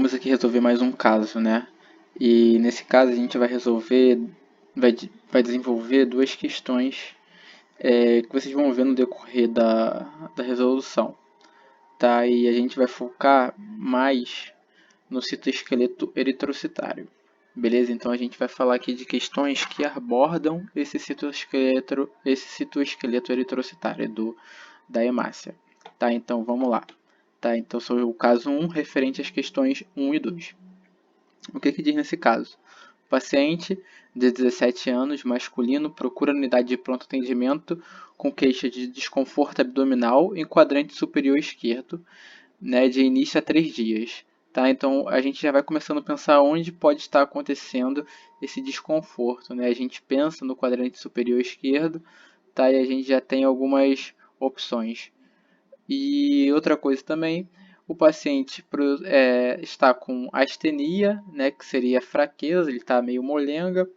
Vamos aqui resolver mais um caso, né? E nesse caso a gente vai desenvolver duas questões que vocês vão ver no decorrer da resolução, tá? E a gente vai focar mais no citoesqueleto eritrocitário, beleza? Então a gente vai falar aqui de questões que abordam esse citoesqueleto eritrocitário da hemácia, tá? Então vamos lá. Tá, então sobre o caso 1 referente às questões 1 e 2. O que diz nesse caso? O paciente de 17 anos, masculino, procura unidade de pronto atendimento com queixa de desconforto abdominal em quadrante superior esquerdo, né, de início a 3 dias. Tá? Então a gente já vai começando a pensar onde pode estar acontecendo esse desconforto. Né? A gente pensa no quadrante superior esquerdo, tá? E a gente já tem algumas opções. E outra coisa também, o paciente está com astenia, né, que seria fraqueza, ele está meio molenga.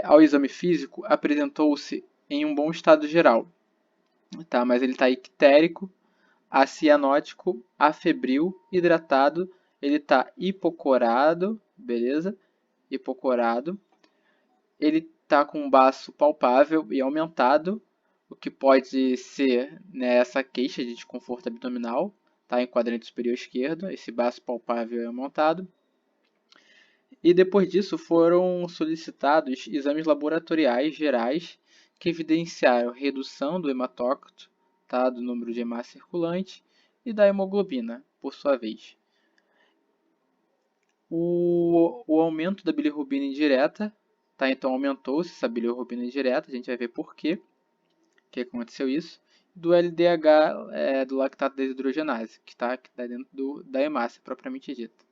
Ao exame físico, apresentou-se em um bom estado geral, tá? Mas ele está ictérico, acianótico, afebril, hidratado, ele está hipocorado, beleza? Hipocorado. Ele está com um baço palpável e aumentado, o que pode ser, né, essa queixa de desconforto abdominal, tá, em quadrante superior esquerdo, esse baço palpável e aumentado. E depois disso foram solicitados exames laboratoriais gerais que evidenciaram redução do hematócrito, tá, do número de hemácia circulante e da hemoglobina, por sua vez. O aumento da bilirrubina indireta, tá, então aumentou-se essa bilirrubina indireta, a gente vai ver por quê que aconteceu isso, do LDH, do lactato desidrogenase, que está dentro da hemácia propriamente dita.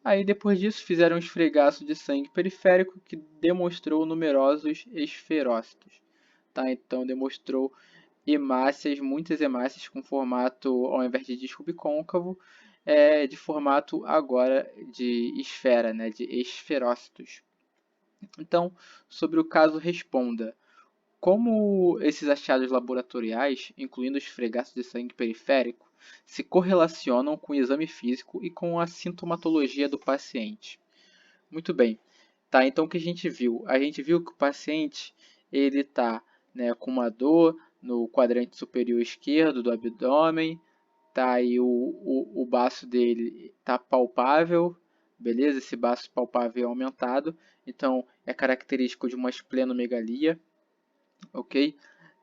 Aí depois disso fizeram um esfregaço de sangue periférico que demonstrou numerosos esferócitos. Tá? Então demonstrou hemácias, muitas hemácias com formato, ao invés de disco bicôncavo, de formato agora de esfera, né? De esferócitos. Então, sobre o caso responda. Como esses achados laboratoriais, incluindo os esfregaços de sangue periférico, se correlacionam com o exame físico e com a sintomatologia do paciente? Muito bem. Tá, então o que a gente viu? A gente viu que o paciente ele está, né, com uma dor no quadrante superior esquerdo do abdômen, tá, e o baço dele está palpável, beleza? Esse baço palpável é aumentado, então é característico de uma esplenomegalia, ok?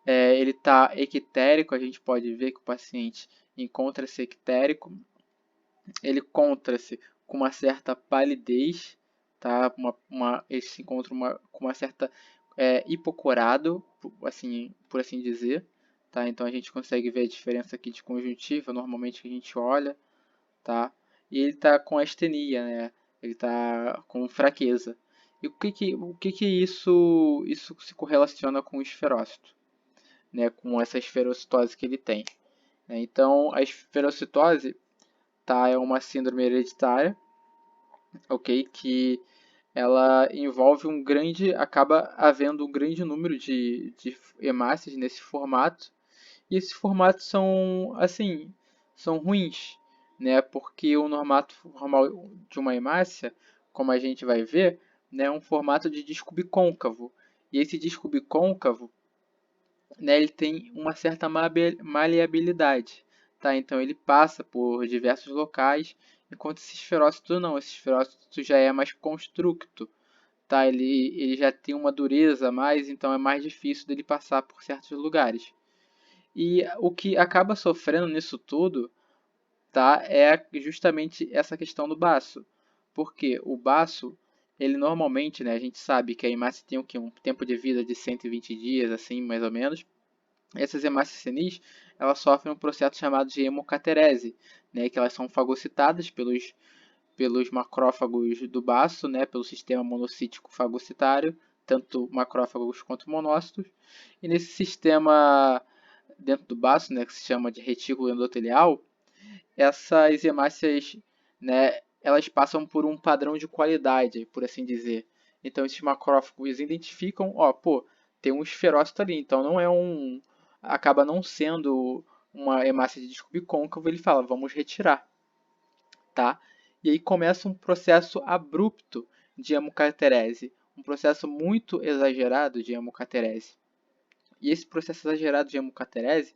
Ele está ictérico, a gente pode ver que o paciente encontra-se ictérico, ele encontra-se com uma certa palidez, tá? Ele se encontra com uma certa hipocorado, por assim dizer, tá? Então a gente consegue ver a diferença aqui de conjuntiva, normalmente que a gente olha, tá? E ele está com astenia, né? Ele está com fraqueza. E o que isso se correlaciona com o esferócito? Né, com essa esferocitose que ele tem. Então, a esferocitose, tá, é uma síndrome hereditária, ok, que ela envolve acaba havendo um grande número de hemácias nesse formato, e esses formatos são, assim, são ruins, né, porque o formato normal de uma hemácia, como a gente vai ver, né, é um formato de disco bicôncavo, e esse disco bicôncavo, né, ele tem uma certa maleabilidade, tá? Então ele passa por diversos locais, enquanto esse esferócito não, esse esferócito já é mais constructo, tá? Ele já tem uma dureza a mais, então é mais difícil dele passar por certos lugares. E o que acaba sofrendo nisso tudo, tá, é justamente essa questão do baço, porque o baço, ele normalmente, né, a gente sabe que a hemácia tem um tempo de vida de 120 dias, assim, mais ou menos. Essas hemácias senis, elas sofrem um processo chamado de hemocaterese, né, que elas são fagocitadas pelos macrófagos do baço, né, pelo sistema monocítico fagocitário, tanto macrófagos quanto monócitos. E nesse sistema dentro do baço, né, que se chama de retículo endotelial, essas hemácias, né, elas passam por um padrão de qualidade, por assim dizer. Então esses macrófagos identificam, pô, tem um esferócito ali, então não é acaba não sendo uma hemácia de disco bicôncavo, ele fala, vamos retirar, tá? E aí começa um processo abrupto de hemocaterese, um processo muito exagerado de hemocaterese. E esse processo exagerado de hemocaterese,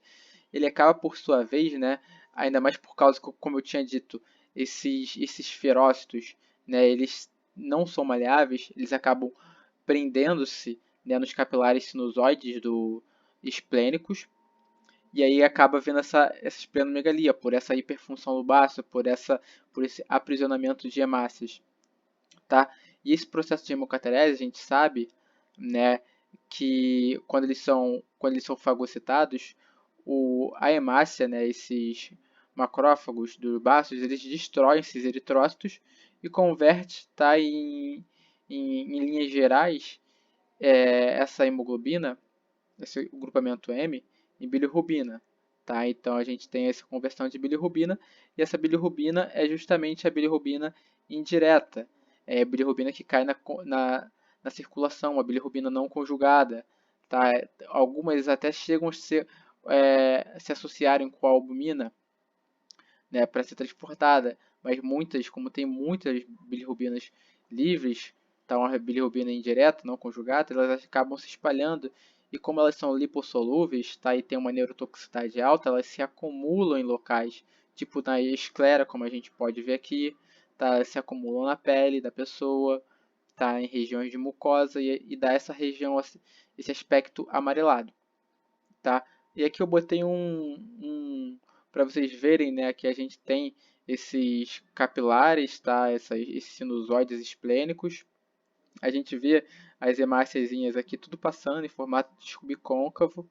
ele acaba por sua vez, né, ainda mais por causa que, como eu tinha dito, esses ferócitos, né, eles não são maleáveis, eles acabam prendendo-se, né, nos capilares sinusoides do esplênicos, e aí acaba vendo essa esplenomegalia, por essa hiperfunção do baço, por esse aprisionamento de hemácias, tá? E esse processo de hemocaterese, a gente sabe, né, que quando eles são fagocitados, a hemácia, né, esses macrófagos dos baços, eles destroem esses eritrócitos e converte, tá, em linhas gerais, essa hemoglobina, esse grupamento M, em bilirrubina. Tá? Então a gente tem essa conversão de bilirrubina, e essa bilirrubina é justamente a bilirrubina indireta, é a bilirrubina que cai na circulação, a bilirrubina não conjugada. Tá? Algumas até chegam a se associarem com a albumina, né, para ser transportada, mas muitas, como tem muitas bilirrubinas livres, tá, uma bilirrubina indireta, não conjugada, elas acabam se espalhando, e como elas são lipossolúveis, tá, e tem uma neurotoxicidade alta, elas se acumulam em locais, tipo na esclera, como a gente pode ver aqui, tá, elas se acumulam na pele da pessoa, tá, em regiões de mucosa, e dá essa região, esse aspecto amarelado. Tá? E aqui eu botei para vocês verem, né, que a gente tem esses capilares, tá? Esses sinusoides esplênicos. A gente vê as hemáciazinhas aqui tudo passando em formato de subcôncavo.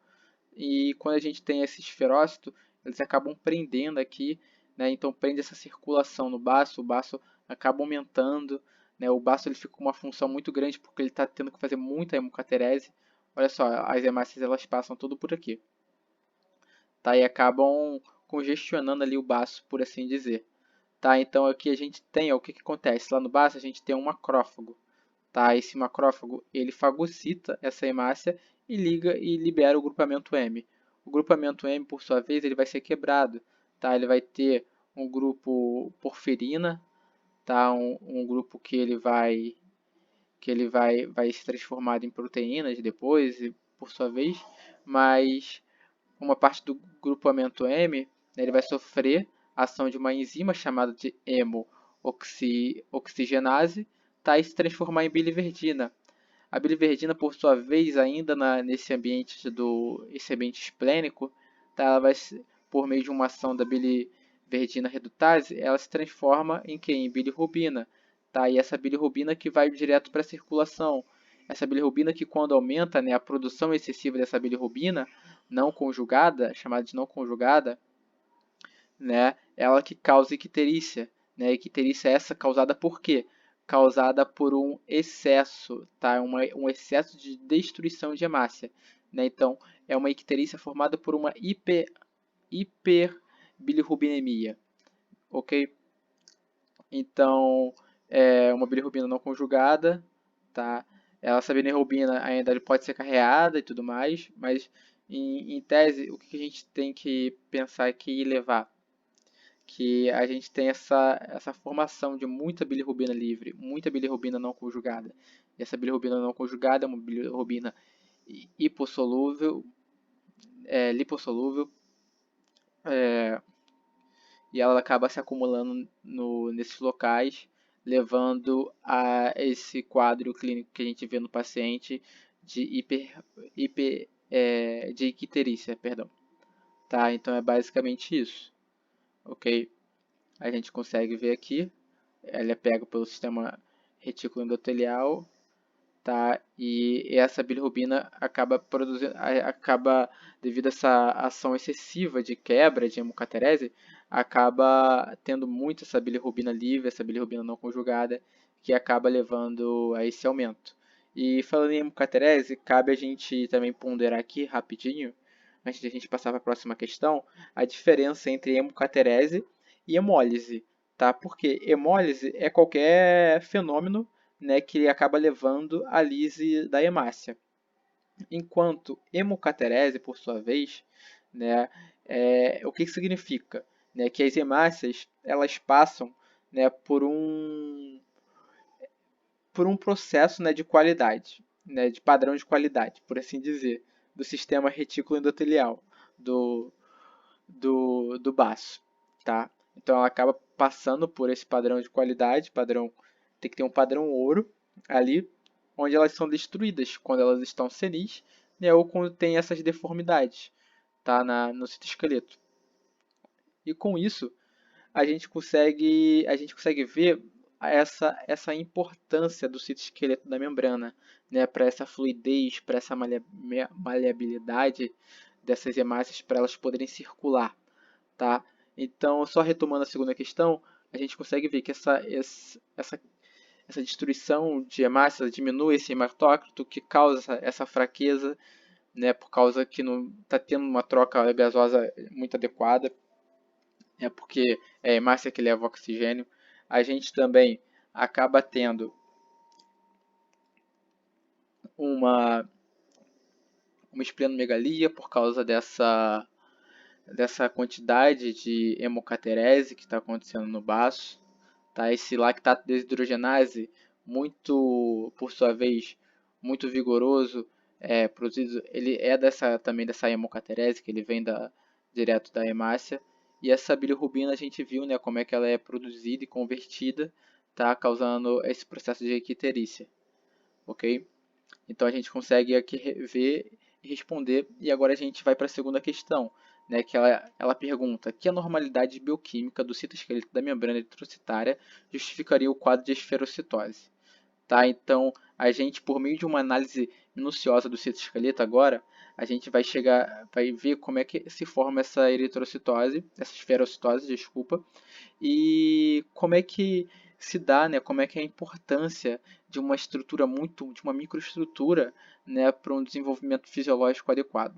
E quando a gente tem esse esferócito, eles acabam prendendo aqui, né? Então prende essa circulação no baço, o baço acaba aumentando, né? O baço ele fica com uma função muito grande porque ele está tendo que fazer muita hemocaterese. Olha só, as hemácias elas passam tudo por aqui, tá? E acabam congestionando ali o baço, por assim dizer. Tá? Então aqui a gente tem, ó, o que, que acontece? Lá no baço a gente tem um macrófago. Tá? Esse macrófago ele fagocita essa hemácia e liga e libera o grupamento M. O grupamento M, por sua vez, ele vai ser quebrado. Tá? Ele vai ter um grupo porfirina, tá? Um grupo vai se transformar em proteínas depois, por sua vez, mas uma parte do grupamento M, né, ele vai sofrer a ação de uma enzima chamada de hemooxigenase, tá, e se transformar em biliverdina. A biliverdina, por sua vez, ainda nesse esse ambiente esplênico, tá, ela vai, por meio de uma ação da biliverdina redutase, ela se transforma em que? Em bilirrubina. Tá? E essa bilirrubina que vai direto para a circulação. Essa bilirrubina que, quando aumenta, né, a produção excessiva dessa bilirrubina não conjugada, chamada de não conjugada, né, ela que causa icterícia. Né? Icterícia é essa causada por quê? Causada por um excesso, tá? Um excesso de destruição de hemácia. Né? Então, é uma icterícia formada por uma hiperbilirrubinemia. Ok? Então, é uma bilirrubina não conjugada, tá? Essa bilirrubina ainda pode ser carreada e tudo mais, mas em tese, o que a gente tem que pensar aqui e levar? Que a gente tem essa formação de muita bilirrubina livre, muita bilirrubina não conjugada. E essa bilirrubina não conjugada é uma bilirrubina hipossolúvel, lipossolúvel, é, e ela acaba se acumulando nesses locais, levando a esse quadro clínico que a gente vê no paciente de de icterícia, perdão. Tá? Então é basicamente isso, ok? A gente consegue ver aqui, ela é pega pelo sistema retículo endotelial, tá? E essa bilirrubina acaba devido a essa ação excessiva de quebra de hemocaterese, acaba tendo muito essa bilirrubina livre, essa bilirrubina não conjugada, que acaba levando a esse aumento. E falando em hemocaterese, cabe a gente também ponderar aqui rapidinho, antes de a gente passar para a próxima questão, a diferença entre hemocaterese e hemólise, tá? Porque hemólise é qualquer fenômeno, né, que acaba levando à lise da hemácia. Enquanto hemocaterese, por sua vez, né, o que significa? Né, que as hemácias elas passam, né, por um processo, né, de qualidade, né, de padrão de qualidade, por assim dizer, do sistema retículo endotelial do baço, tá? Então ela acaba passando por esse padrão de qualidade, tem que ter um padrão ouro ali, onde elas são destruídas quando elas estão senis, né, ou quando tem essas deformidades, tá, no citoesqueleto. E com isso a gente consegue ver essa importância do citoesqueleto da membrana, né, para essa fluidez, para essa maleabilidade dessas hemácias para elas poderem circular, tá? Então, só retomando a segunda questão, a gente consegue ver que essa destruição de hemácias diminui esse hematócrito que causa essa fraqueza, né, por causa que não está tendo uma troca gasosa muito adequada, porque é a hemácia que leva o oxigênio. A gente também acaba tendo uma, uma esplenomegalia por causa dessa quantidade de hemocaterese que está acontecendo no baço. Tá? Esse lactato desidrogenase, muito, por sua vez, muito vigoroso, produzido, ele é também dessa hemocaterese, que ele vem direto da hemácia. E essa bilirrubina a gente viu, né, como é que ela é produzida e convertida, tá, causando esse processo de icterícia, ok? Então a gente consegue aqui ver e responder. E agora a gente vai para a segunda questão, né, que ela pergunta que a normalidade bioquímica do citoesqueleto da membrana eritrocitária justificaria o quadro de esferocitose. Tá? Então, a gente, por meio de uma análise minuciosa do citoesqueleto agora, a gente vai ver como é que se forma essa eritrocitose, essa esferocitose, desculpa, e como é que se dá, né, como é que é a importância de uma estrutura de uma microestrutura, né, para um desenvolvimento fisiológico adequado,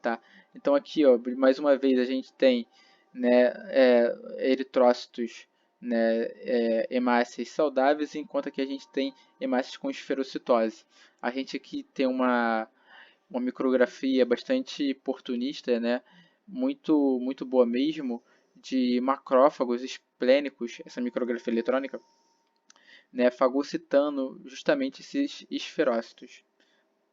tá? Então aqui, ó, mais uma vez a gente tem, né, eritrócitos, né, hemácias saudáveis, enquanto aqui a gente tem hemácias com esferocitose. A gente aqui tem uma micrografia bastante oportunista, né, muito boa mesmo, de macrófagos esplênicos, essa micrografia eletrônica, né, fagocitando justamente esses esferócitos,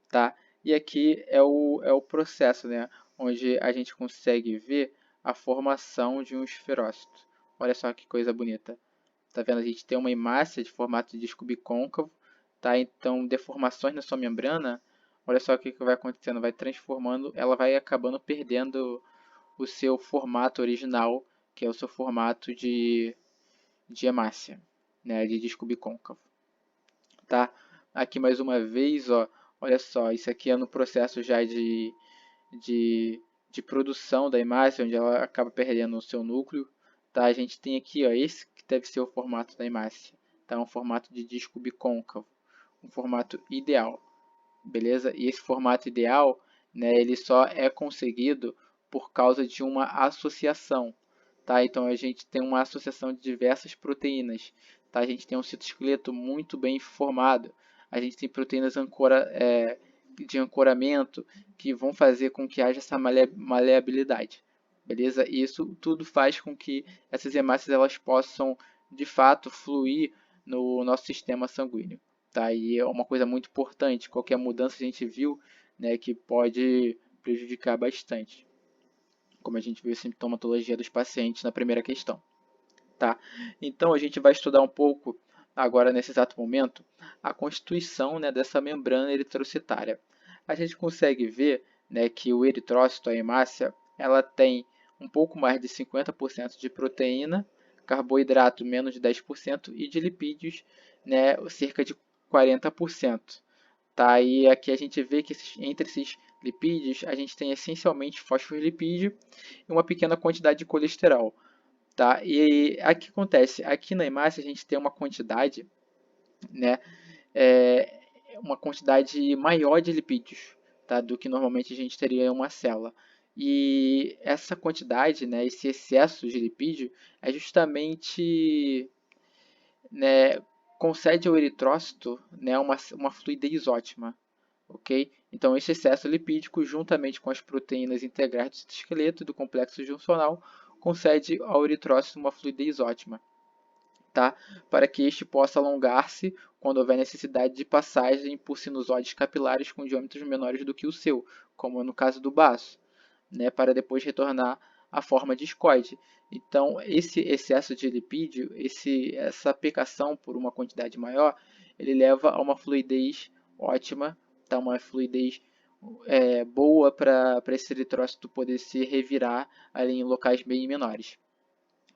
tá? E aqui é o processo, né, onde a gente consegue ver a formação de um esferócito. Olha só que coisa bonita. Tá vendo? A gente tem uma hemácia de formato de disco bicôncavo, tá? Então, deformações na sua membrana, olha só o que vai acontecendo, vai transformando, ela vai acabando perdendo o seu formato original, que é o seu formato de hemácia, né, de disco bicôncavo, tá? Aqui mais uma vez, ó, olha só, isso aqui é no processo já de, de produção da hemácia, onde ela acaba perdendo o seu núcleo, tá? A gente tem aqui, ó, esse que deve ser o formato da hemácia, tá? Um formato de disco bicôncavo, um formato ideal, beleza? E esse formato ideal, né, ele só é conseguido por causa de uma associação, tá? Então a gente tem uma associação de diversas proteínas, tá? A gente tem um citoesqueleto muito bem formado, a gente tem proteínas de ancoramento que vão fazer com que haja essa maleabilidade, beleza? E isso tudo faz com que essas hemácias elas possam de fato fluir no nosso sistema sanguíneo. Tá? E é uma coisa muito importante, qualquer mudança a gente viu, né, que pode prejudicar bastante, como a gente viu a sintomatologia dos pacientes na primeira questão. Tá? Então a gente vai estudar um pouco agora nesse exato momento a constituição, né, dessa membrana eritrocitária. A gente consegue ver, né, que o eritrócito, a hemácia, ela tem um pouco mais de 50% de proteína, carboidrato menos de 10% e de lipídios, né, cerca de 40%. Tá? E aqui a gente vê que entre esses lipídios a gente tem essencialmente fosfolipídio e uma pequena quantidade de colesterol. Tá? E aqui acontece, aqui na hemácia a gente tem uma quantidade, né, é, uma quantidade maior de lipídios, tá, do que normalmente a gente teria em uma célula. E essa quantidade, né, esse excesso de lipídio é justamente, né, concede ao eritrócito, né, uma fluidez ótima, ok? Então esse excesso lipídico, juntamente com as proteínas integrais do citoesqueleto e do complexo juncional, concede ao eritrócito uma fluidez ótima. tá? Para que este possa alongar-se quando houver necessidade de passagem por sinusoides capilares com diâmetros menores do que o seu, como no caso do baço, né? Para depois retornar à forma discoide. Então, esse excesso de lipídio, essa pecação por uma quantidade maior, ele leva a uma fluidez ótima, tá? Uma fluidez boa para esse eritrócito poder se revirar ali em locais bem menores.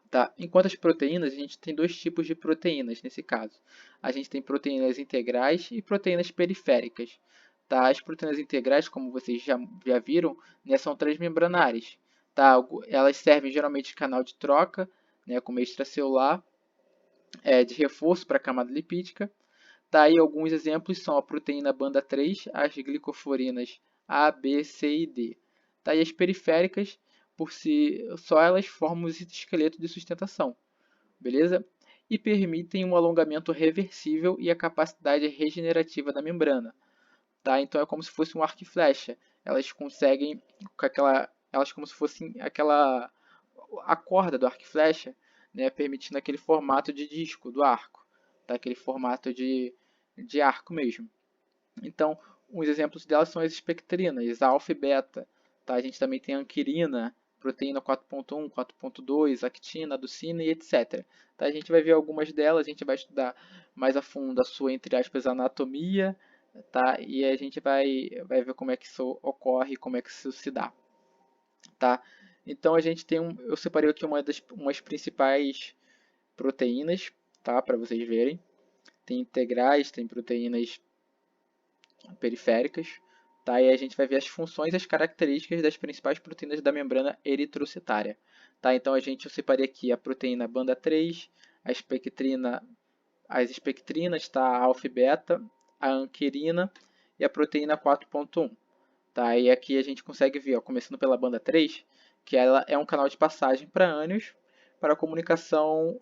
Tá? Enquanto as proteínas, a gente tem dois tipos de proteínas nesse caso. A gente tem proteínas integrais e proteínas periféricas. Tá? As proteínas integrais, como vocês já viram, né, são transmembranares. Tá? Elas servem geralmente de canal de troca, né, como extracelular, de reforço para a camada lipídica. Tá? Aí alguns exemplos são a proteína banda 3, as glicoforinas A, B, C e D. Tá? E as periféricas, por si só, elas formam o esqueleto de sustentação, beleza? E permitem um alongamento reversível e a capacidade regenerativa da membrana. Tá? Então é como se fosse um arco e flecha. Elas conseguem, elas como se fossem a corda do arco e flecha, né, permitindo aquele formato de disco do arco, tá? Aquele formato de arco mesmo. Então, os exemplos delas são as espectrinas, alfa e beta. Tá? A gente também tem a anquirina, proteína 4.1, 4.2, actina, aducina e etc. Tá? A gente vai ver algumas delas, a gente vai estudar mais a fundo a sua, entre aspas, anatomia, tá? E a gente vai ver como é que isso ocorre, como é que isso se dá. Tá? Então a gente tem eu separei aqui umas principais proteínas, tá? Para vocês verem. Tem integrais, tem proteínas periféricas, tá? E a gente vai ver as funções e as características das principais proteínas da membrana eritrocitária, tá? Então eu separei aqui a proteína banda 3, a espectrina, as espectrinas, tá? A alfa e beta, a anquirina e a proteína 4.1, tá? E aqui a gente consegue ver, ó, começando pela banda 3, que ela é um canal de passagem para ânions para a comunicação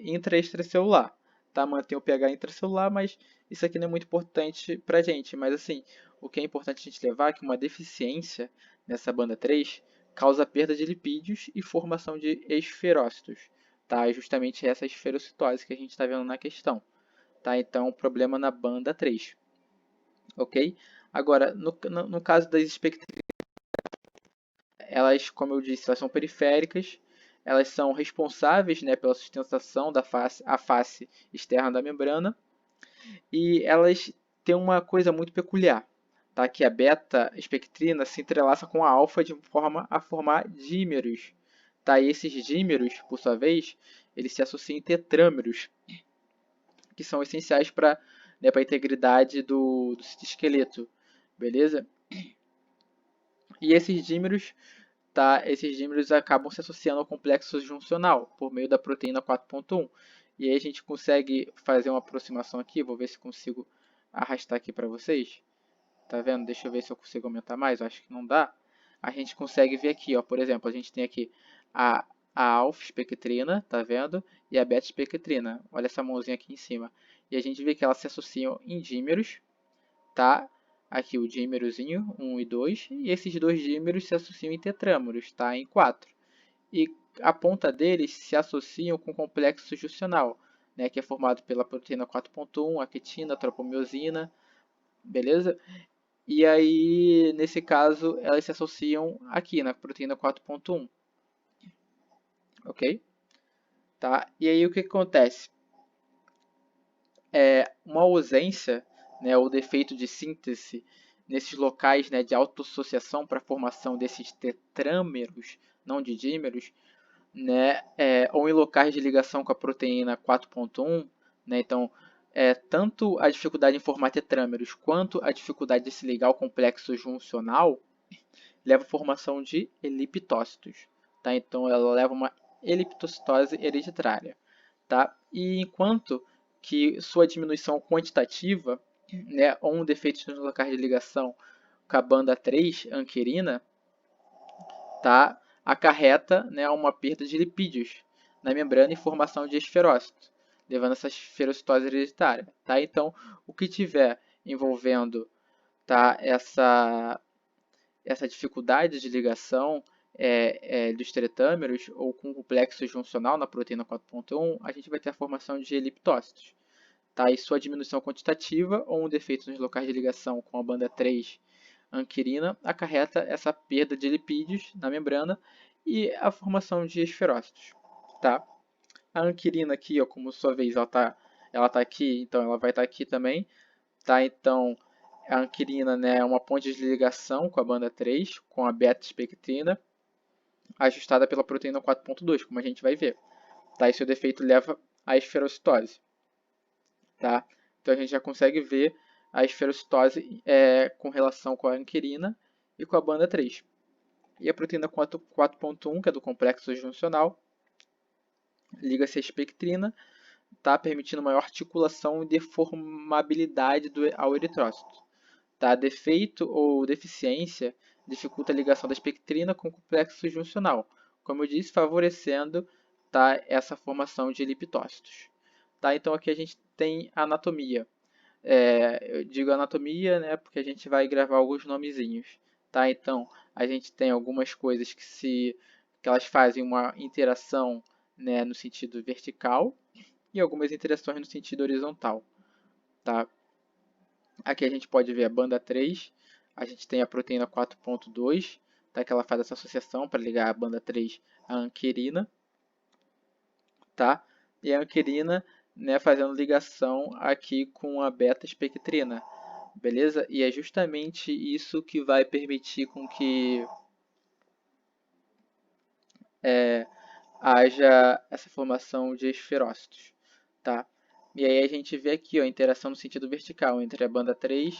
intra-extracelular, tá? Mantém o pH intracelular, mas isso aqui não é muito importante para a gente. Mas assim, o que é importante a gente levar é que uma deficiência nessa banda 3 causa perda de lipídios e formação de esferócitos, tá? É justamente essa esferocitose que a gente está vendo na questão, tá? Então, problema na banda 3, ok? Agora, no caso das expectativas, elas, como eu disse, elas são periféricas, elas são responsáveis, né, pela sustentação da face externa da membrana, e elas têm uma coisa muito peculiar, tá? Que a beta-espectrina se entrelaça com a alfa de forma a formar dímeros. Tá? E esses dímeros, por sua vez, eles se associam em tetrâmeros, que são essenciais para, né, a integridade do citoesqueleto, beleza? E esses dímeros, tá? Esses dímeros acabam se associando ao complexo juncional por meio da proteína 4.1. E aí a gente consegue fazer uma aproximação aqui, vou ver se consigo arrastar aqui para vocês. Tá vendo? Deixa eu ver se eu consigo aumentar mais, eu acho que não dá. A gente consegue ver aqui, ó, por exemplo, a gente tem aqui a, a alfa-espectrina, tá vendo? E a beta-espectrina. Olha essa mãozinha aqui em cima. E a gente vê que elas se associam em dímeros, tá? Aqui o dímerozinho, 1 e 2, e esses dois dímeros se associam em tetrâmeros, tá? Em 4. E a ponta deles se associam com o complexo juncional, né? Que é formado pela proteína 4.1, a quitina, a tropomiosina, beleza? E aí, nesse caso, elas se associam aqui na proteína 4.1, ok? Tá? E aí o que acontece? Uma ausência, né, ou defeito de síntese nesses locais, né, de autossociação para a formação desses tetrâmeros, não de dímeros, né, ou em locais de ligação com a proteína 4.1, né, então tanto a dificuldade em formar tetrâmeros quanto a dificuldade de se ligar ao complexo juncional leva à formação de eliptócitos, tá? Então ela leva a uma eliptocitose hereditária, tá? E enquanto que sua diminuição quantitativa, né, ou um defeito nos locais de ligação com a banda 3, anquirina, tá, acarreta, né, uma perda de lipídios na membrana e formação de esferócitos, levando a essa esferocitose hereditária. Tá? Então, o que tiver envolvendo, tá, essa dificuldade de ligação, dos tretâmeros ou com complexo juncional na proteína 4.1, a gente vai ter a formação de eliptócitos. Tá? E sua diminuição quantitativa ou um defeito nos locais de ligação com a banda 3 anquirina acarreta essa perda de lipídios na membrana e a formação de esferócitos. Tá? A anquirina aqui, ó, como sua vez, ela tá aqui, então ela vai estar aqui também. Tá? Então, a anquirina, né, é uma ponte de ligação com a banda 3, com a beta-espectrina, ajustada pela proteína 4.2, como a gente vai ver. Tá? E seu defeito leva à esferocitose. Tá? Então, a gente já consegue ver a esferocitose com relação com a anquirina e com a banda 3. E a proteína 4.1, que é do complexo juncional, liga-se à espectrina, tá? Permitindo maior articulação e deformabilidade ao eritrócito. Tá? Defeito ou deficiência dificulta a ligação da espectrina com o complexo juncional, como eu disse, favorecendo, tá, essa formação de liptócitos. Tá? Então aqui a gente tem a anatomia. Eu digo anatomia, né, porque a gente vai gravar alguns nomezinhos. Tá? Então a gente tem algumas coisas que elas fazem uma interação, né, no sentido vertical e algumas interações no sentido horizontal. Tá? Aqui a gente pode ver a banda 3, a gente tem a proteína 4.2, tá, que ela faz essa associação para ligar a banda 3 à anquirina. Tá? E a anquirina, né, fazendo ligação aqui com a beta-espectrina. Beleza? E é justamente isso que vai permitir com que haja essa formação de esferócitos. Tá? E aí a gente vê aqui ó, a interação no sentido vertical entre a banda 3,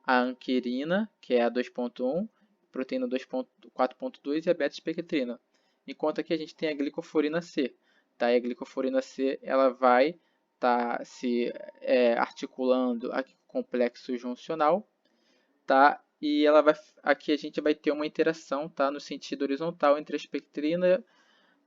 a anquirina, que é a 2.1, proteína 4.2 e a beta-espectrina. Enquanto aqui a gente tem a glicoforina C. Tá? E a glicoforina C ela vai estar se articulando aqui com o complexo juncional. Tá? E aqui a gente vai ter uma interação, tá? No sentido horizontal entre a espectrina,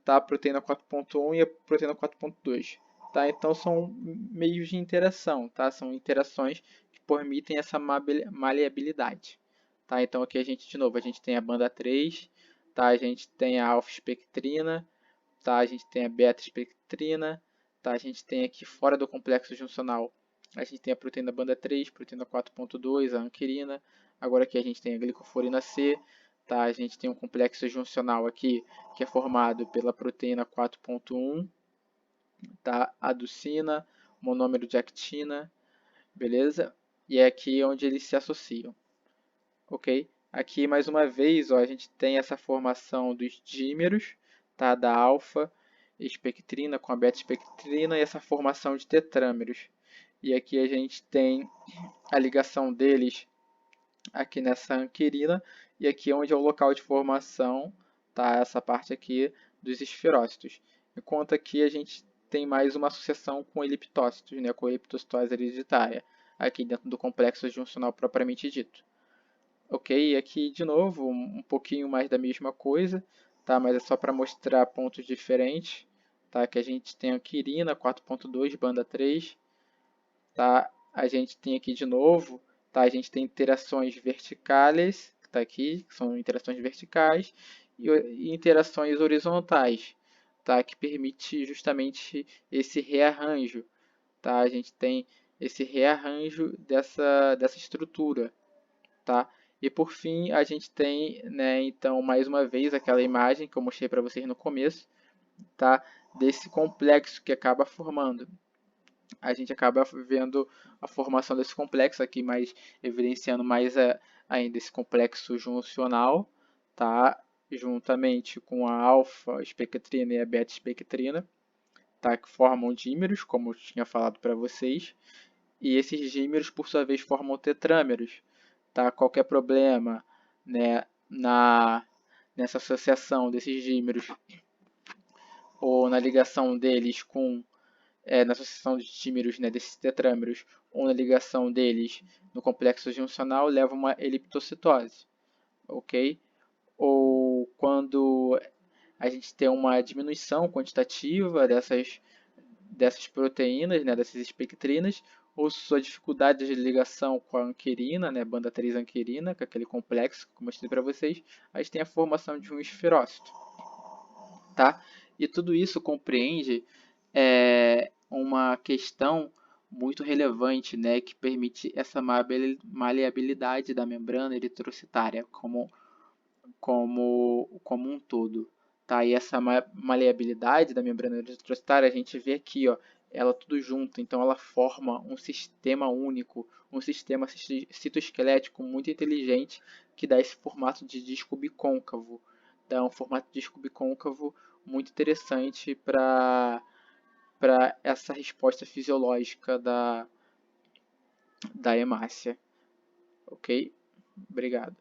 tá? A proteína 4.1 e a proteína 4.2. Tá? Então são meios de interação, tá? São interações que permitem essa maleabilidade. Tá? Então aqui a gente, de novo, a gente tem a banda 3, tá? A gente tem a alfa-espectrina, tá? A gente tem a beta-espectrina, tá? A gente tem aqui fora do complexo juncional, a gente tem a proteína banda 3, proteína 4.2, a anquirina. Agora aqui a gente tem a glicoforina C, tá? A gente tem um complexo juncional aqui que é formado pela proteína 4.1, tá? Aducina, monômero de actina, beleza? E é aqui onde eles se associam, ok? Aqui mais uma vez, ó, a gente tem essa formação dos dímeros, tá? Da alfa-espectrina com a beta-espectrina e essa formação de tetrâmeros. E aqui a gente tem a ligação deles aqui nessa anquirina e aqui onde é o local de formação, tá? Essa parte aqui dos esferócitos. Enquanto aqui a gente tem mais uma associação com eliptócitos, né? Com eliptocitose hereditária, aqui dentro do complexo juncional propriamente dito. Ok, aqui de novo um pouquinho mais da mesma coisa, tá? Mas é só para mostrar pontos diferentes, tá? Que a gente tem a anquirina 4.2 banda 3, tá? A gente tem aqui de novo, tá? A gente tem interações verticais, que está aqui, que são interações verticais, e interações horizontais, tá? Que permite justamente esse rearranjo, tá? A gente tem esse rearranjo dessa estrutura, tá? E por fim, a gente tem, né, então, mais uma vez, aquela imagem que eu mostrei para vocês no começo, tá? Desse complexo que acaba formando. A gente acaba vendo a formação desse complexo aqui, mas evidenciando mais ainda esse complexo juncional, tá? Juntamente com a alfa-espectrina e a beta-espectrina, tá? Que formam dímeros, como eu tinha falado para vocês. E esses dímeros, por sua vez, formam tetrâmeros, tá? Qualquer problema, né, nessa associação desses dímeros ou na ligação deles com na associação de dímeros, né, desses tetrâmeros ou na ligação deles no complexo juncional leva a uma eliptocitose, ok? Ou quando a gente tem uma diminuição quantitativa dessas proteínas, né, dessas espectrinas, ou sua dificuldade de ligação com a anquerina, né, banda 3 anquerina, que é aquele complexo que eu mostrei para vocês, a gente tem a formação de um esferócito, tá? E tudo isso compreende uma questão muito relevante, né, que permite essa maleabilidade da membrana eritrocitária como um todo. Tá? E essa maleabilidade da membrana eritrocitária a gente vê aqui, ó, ela tudo junto, então ela forma um sistema único, um sistema citoesquelético muito inteligente que dá esse formato de disco bicôncavo. Dá um formato de disco bicôncavo muito interessante para essa resposta fisiológica da hemácia. Ok? Obrigado.